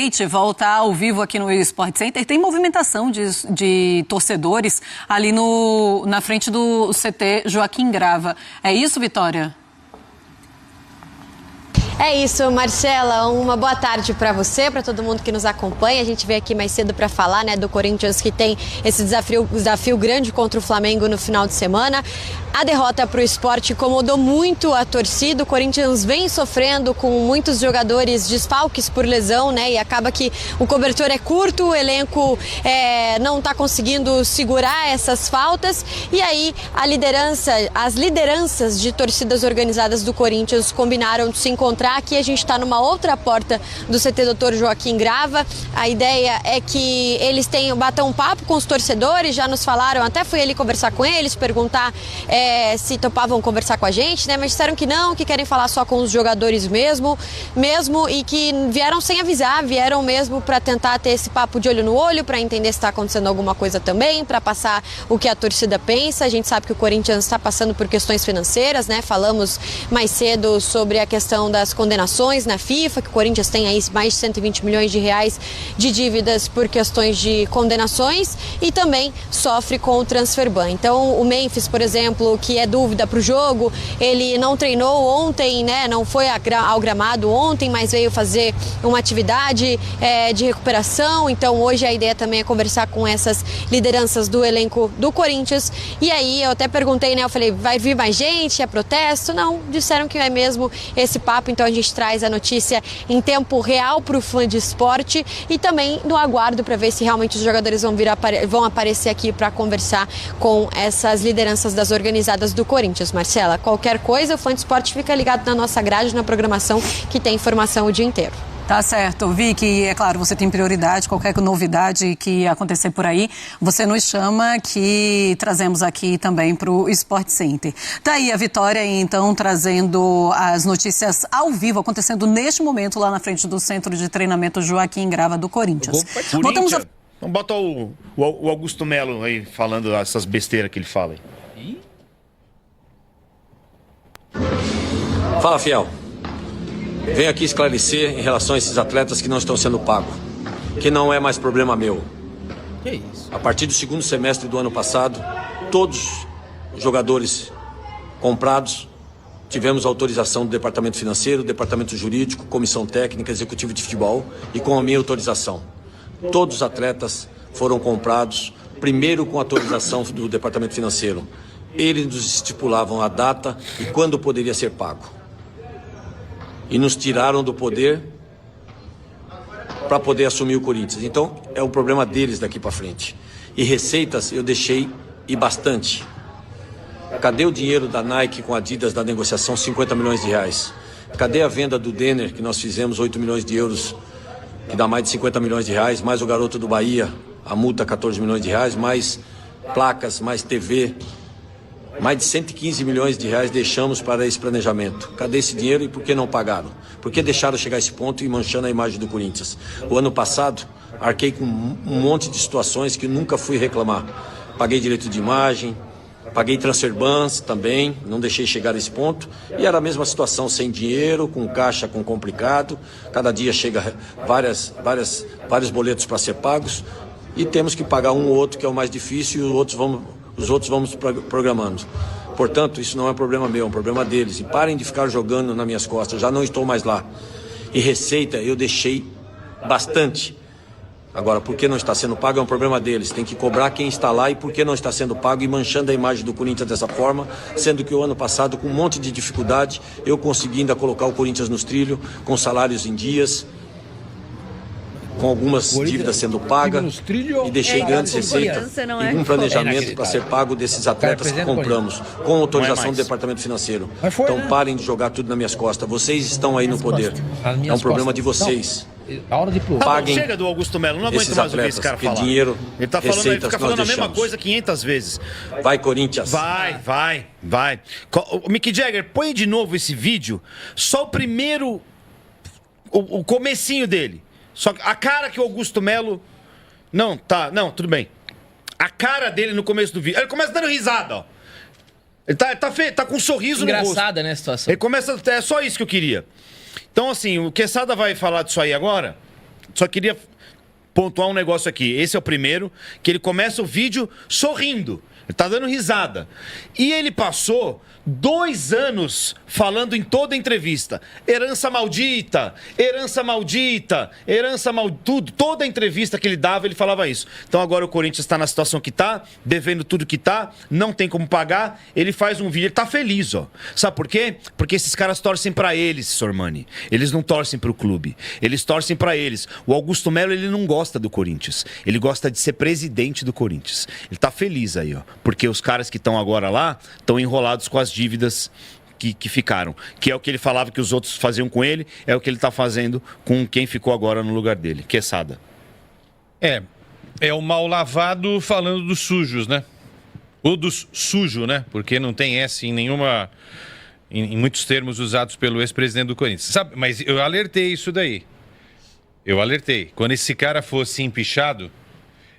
noite, volta ao vivo aqui no Sport Center. Tem movimentação de torcedores ali na frente do CT Joaquim Grava. É isso, Vitória? É isso, Marcela. Uma boa tarde para você, para todo mundo que nos acompanha. A gente veio aqui mais cedo para falar, né, do Corinthians, que tem esse desafio grande contra o Flamengo no final de semana. A derrota para o Sport incomodou muito a torcida. O Corinthians vem sofrendo com muitos jogadores desfalques por lesão, né? E acaba que o cobertor é curto, o elenco não está conseguindo segurar essas faltas. E aí as lideranças de torcidas organizadas do Corinthians combinaram de se encontrar. Aqui a gente está numa outra porta do CT Dr. Joaquim Grava. A ideia é que eles batam um papo com os torcedores, já nos falaram, até fui ali conversar com eles, perguntar se topavam conversar com a gente, né? Mas disseram que não, que querem falar só com os jogadores mesmo e que vieram sem avisar, vieram mesmo para tentar ter esse papo de olho no olho, para entender se está acontecendo alguma coisa também, para passar o que a torcida pensa. A gente sabe que o Corinthians está passando por questões financeiras, né? Falamos mais cedo sobre a questão das condenações na FIFA, que o Corinthians tem aí mais de 120 milhões de reais de dívidas por questões de condenações e também sofre com o transfer ban. Então, o Memphis, por exemplo, que é dúvida para o jogo, ele não treinou ontem, né? Não foi ao gramado ontem, mas veio fazer uma atividade de recuperação. Então, hoje a ideia também é conversar com essas lideranças do elenco do Corinthians. E aí, eu até perguntei, né? Eu falei, vai vir mais gente? É protesto? Não, disseram que é mesmo esse papo. Então, a gente traz a notícia em tempo real para o fã de esporte e também no aguardo para ver se realmente os jogadores vão aparecer aqui para conversar com essas lideranças das organizadas do Corinthians. Marcela, qualquer coisa, o fã de esporte fica ligado na nossa grade, na programação, que tem informação o dia inteiro. Tá certo, Vicky, é claro, você tem prioridade, qualquer novidade que acontecer por aí, você nos chama, que trazemos aqui também para o Sport Center. Tá aí a Vitória, então, trazendo as notícias ao vivo, acontecendo neste momento lá na frente do Centro de Treinamento Joaquim Grava do Corinthians. Voltamos a... Então bota o Augusto Melo aí falando essas besteiras que ele fala aí. Fala, fiel. Venho aqui esclarecer em relação a esses atletas que não estão sendo pagos, que não é mais problema meu. Que isso? A partir do segundo semestre do ano passado, todos os jogadores comprados tivemos autorização do Departamento Financeiro, Departamento Jurídico, Comissão Técnica, Executivo de Futebol e com a minha autorização. Todos os atletas foram comprados, primeiro com autorização do Departamento Financeiro. Eles nos estipulavam a data e quando poderia ser pago. E nos tiraram do poder para poder assumir o Corinthians. Então, é o problema deles daqui para frente. E receitas eu deixei e bastante. Cadê o dinheiro da Nike com a Adidas da negociação, 50 milhões de reais? Cadê a venda do Denner, que nós fizemos 8 milhões de euros, que dá mais de 50 milhões de reais, mais o garoto do Bahia, a multa 14 milhões de reais, mais placas, mais TV... Mais de 115 milhões de reais deixamos para esse planejamento. Cadê esse dinheiro e por que não pagaram? Por que deixaram chegar a esse ponto e manchando a imagem do Corinthians? O ano passado, arquei com um monte de situações que nunca fui reclamar. Paguei direito de imagem, paguei transfer bans também, não deixei chegar a esse ponto. E era a mesma situação, sem dinheiro, com caixa com complicado. Cada dia chega vários boletos para ser pagos. E temos que pagar um ou outro, que é o mais difícil, e os outros vamos programando. Portanto, isso não é um problema meu, é um problema deles. E parem de ficar jogando nas minhas costas, já não estou mais lá. E receita eu deixei bastante. Agora, por que não está sendo pago é um problema deles. Tem que cobrar quem está lá e por que não está sendo pago e manchando a imagem do Corinthians dessa forma, sendo que o ano passado, com um monte de dificuldade, eu consegui ainda colocar o Corinthians nos trilhos, com salários em dias, com algumas dívidas sendo pagas e deixei grandes receitas e um planejamento para ser pago desses atletas que compramos, com autorização do Departamento Financeiro. Então parem de jogar tudo nas minhas costas. Vocês estão aí no poder. É um problema de vocês. Paguem. Chega do Augusto Melo, não aguento mais ouvir esse cara falar. Dinheiro, ele tá falando, ele fica falando a mesma coisa 500 vezes. Vai, Corinthians. Vai. O Mick Jagger, põe de novo esse vídeo, só o primeiro, o comecinho dele. Só a cara que o Augusto Melo... Não, tudo bem. A cara dele no começo do vídeo... Ele começa dando risada, ó. Ele tá com um sorriso no rosto. Engraçada, né, a situação. Ele começa... É só isso que eu queria. Então, assim, o Quesada vai falar disso aí agora. só queria pontuar um negócio aqui. Esse é o primeiro, que ele começa o vídeo sorrindo. Ele tá dando risada. E ele passou 2 anos falando em toda entrevista. Herança maldita, herança maldita, herança maldita. Tudo, toda entrevista que ele dava, ele falava isso. Então agora o Corinthians está na situação que tá, devendo tudo que tá, não tem como pagar. Ele faz um vídeo, ele tá feliz, ó. Sabe por quê? Porque esses caras torcem pra eles, Sormani. Eles não torcem pro clube. Eles torcem pra eles. O Augusto Melo, ele não gosta do Corinthians. Ele gosta de ser presidente do Corinthians. Ele tá feliz aí, ó. Porque os caras que estão agora lá estão enrolados com as dívidas que ficaram. Que é o que ele falava que os outros faziam com ele, é o que ele está fazendo com quem ficou agora no lugar dele. Quesada. É o mal lavado falando dos sujos, né? Ou dos sujo, né? Porque não tem S em nenhuma... Em muitos termos usados pelo ex-presidente do Corinthians. Sabe? Mas eu alertei isso daí. Eu alertei. Quando esse cara fosse empichado,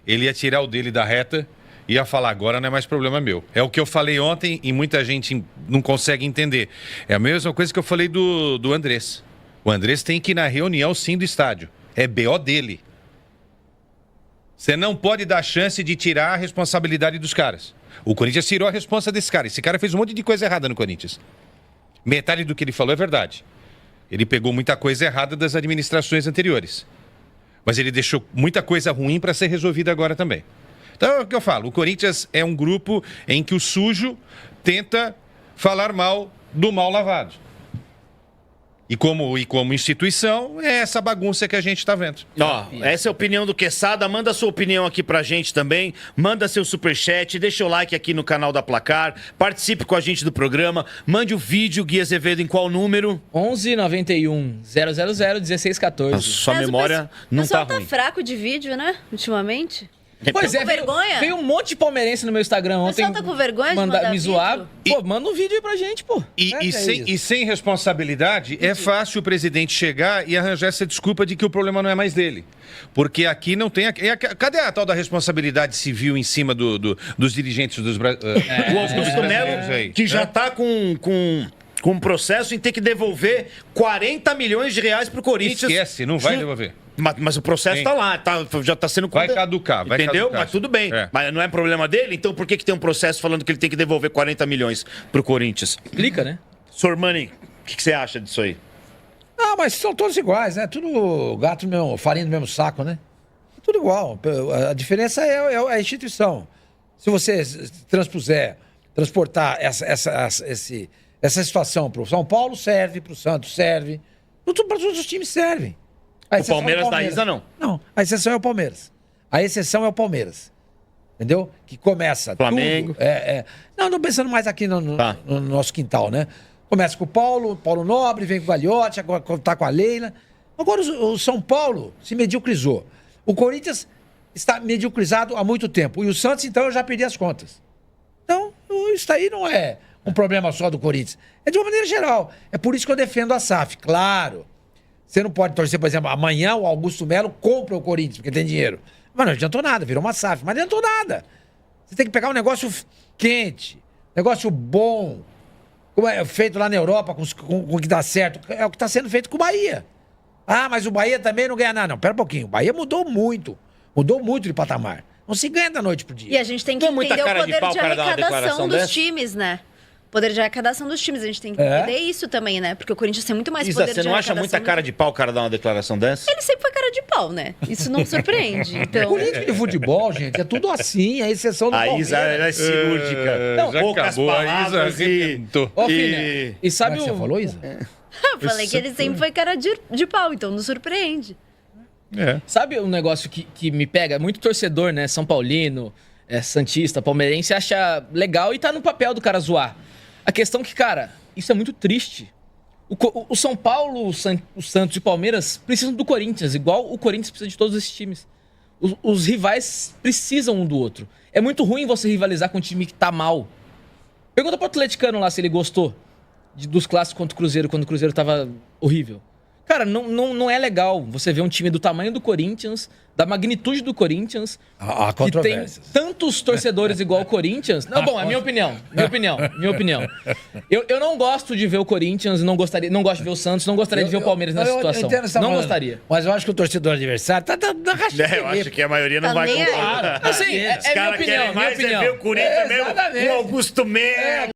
ele ia tirar o dele da reta... ia falar, agora não é mais problema meu. É o que eu falei ontem e muita gente não consegue entender. É a mesma coisa que eu falei do Andrés. O Andrés tem que ir na reunião, sim, do estádio. É BO dele. Você não pode dar chance de tirar a responsabilidade dos caras. O Corinthians tirou a responsa desse cara. Esse cara fez um monte de coisa errada no Corinthians. Metade do que ele falou é verdade. Ele pegou muita coisa errada das administrações anteriores. Mas ele deixou muita coisa ruim para ser resolvida agora também. Então é o que eu falo, o Corinthians é um grupo em que o sujo tenta falar mal do mal lavado. E como instituição, é essa bagunça que a gente está vendo. Ó, essa é a opinião do Quesada. Manda sua opinião aqui pra gente também. Manda seu superchat, deixa o like aqui no canal da Placar. Participe com a gente do programa. Mande o vídeo, Gui Azevedo, em qual número? 11 91 000 16 14. A sua memória não tá ruim. O pessoal tá fraco de vídeo, né? Ultimamente. Pois é, com vergonha? veio um monte de palmeirense no meu Instagram ontem. O pessoal tá com vergonha de mandar me zoar. vídeo? Pô, manda um vídeo aí pra gente, pô. E sem responsabilidade, é fácil o presidente chegar e arranjar essa desculpa de que o problema não é mais dele. Porque aqui não tem... Cadê a tal da responsabilidade civil em cima dos dirigentes dos brasileiros? O Augusto Melo, que já tá com um processo em ter que devolver 40 milhões de reais pro Corinthians. Esquece, não vai devolver. Mas o processo tá lá, já tá sendo... Vai caducar, vai entendeu? caducar. Mas tudo bem. Mas não é problema dele? Então por que tem um processo falando que ele tem que devolver 40 milhões pro Corinthians? Explica, né? Sormani, o que você acha disso aí? Ah, mas são todos iguais, né? Tudo gato do mesmo, farinha do mesmo saco, né? Tudo igual. A diferença é a instituição. Se você transportar essa situação pro São Paulo, serve, pro Santos serve. Para todos os times servem. O Palmeiras da Isa, não. Não, a exceção é o Palmeiras. A exceção é o Palmeiras. Entendeu? Que começa Flamengo. Não, não pensando mais aqui no nosso quintal, né? Começa com o Paulo Nobre, vem com o Gagliotti, agora tá com a Leila. Agora o São Paulo se mediocrizou. O Corinthians está mediocrizado há muito tempo. E o Santos, então, eu já perdi as contas. Então, isso aí não é um problema só do Corinthians. É de uma maneira geral. É por isso que eu defendo a SAF. Claro. Você não pode torcer, por exemplo, amanhã o Augusto Melo compra o Corinthians, porque tem dinheiro. Mas não adiantou nada, virou uma SAF. Mas não adiantou nada. Você tem que pegar um negócio quente, negócio bom, como é feito lá na Europa, com o que dá certo. É o que está sendo feito com o Bahia. Ah, mas o Bahia também não ganha nada. Não, pera um pouquinho. O Bahia mudou muito de patamar. Não se ganha da noite pro dia. E a gente tem que entender o poder de arrecadação dos times, né? Poder de arrecadação dos times. A gente tem que entender isso também, né? Porque o Corinthians tem muito mais Isa, poder de você não acha muita cara de pau o cara dar uma declaração dessa? Ele sempre foi cara de pau, né? Isso não surpreende. Então... Política de futebol, gente, é tudo assim, a exceção do Palmeiras. A Isa, ela é cirúrgica. Já poucas acabou, palavras a Isa arrebentou. Ó, filha, e sabe Como é que você falou, Isa? Eu falei que ele sempre foi cara de pau, então não surpreende. Sabe um negócio que me pega? Muito torcedor, né? São Paulino, santista, palmeirense, acha legal e tá no papel do cara zoar. A questão é que, cara, isso é muito triste. O São Paulo, o Santos e o Palmeiras precisam do Corinthians, igual o Corinthians precisa de todos esses times. Os rivais precisam um do outro. É muito ruim você rivalizar com um time que tá mal. Pergunta pro atleticano lá se ele gostou dos clássicos contra o Cruzeiro, quando o Cruzeiro tava horrível. Cara, não é legal você ver um time do tamanho do Corinthians, da magnitude do Corinthians, que tem tantos torcedores igual o Corinthians. Não, bom, é minha opinião. Eu não gosto de ver o Corinthians, não gosto de ver o Santos, não gostaria de ver o Palmeiras nessa situação. Não gostaria. Mas eu acho que o torcedor adversário tá na rachadinha. Eu acho que a maioria não vai concordar. Assim, é minha opinião. Os caras querem mais ver o Corinthians mesmo, o Augusto Mendes.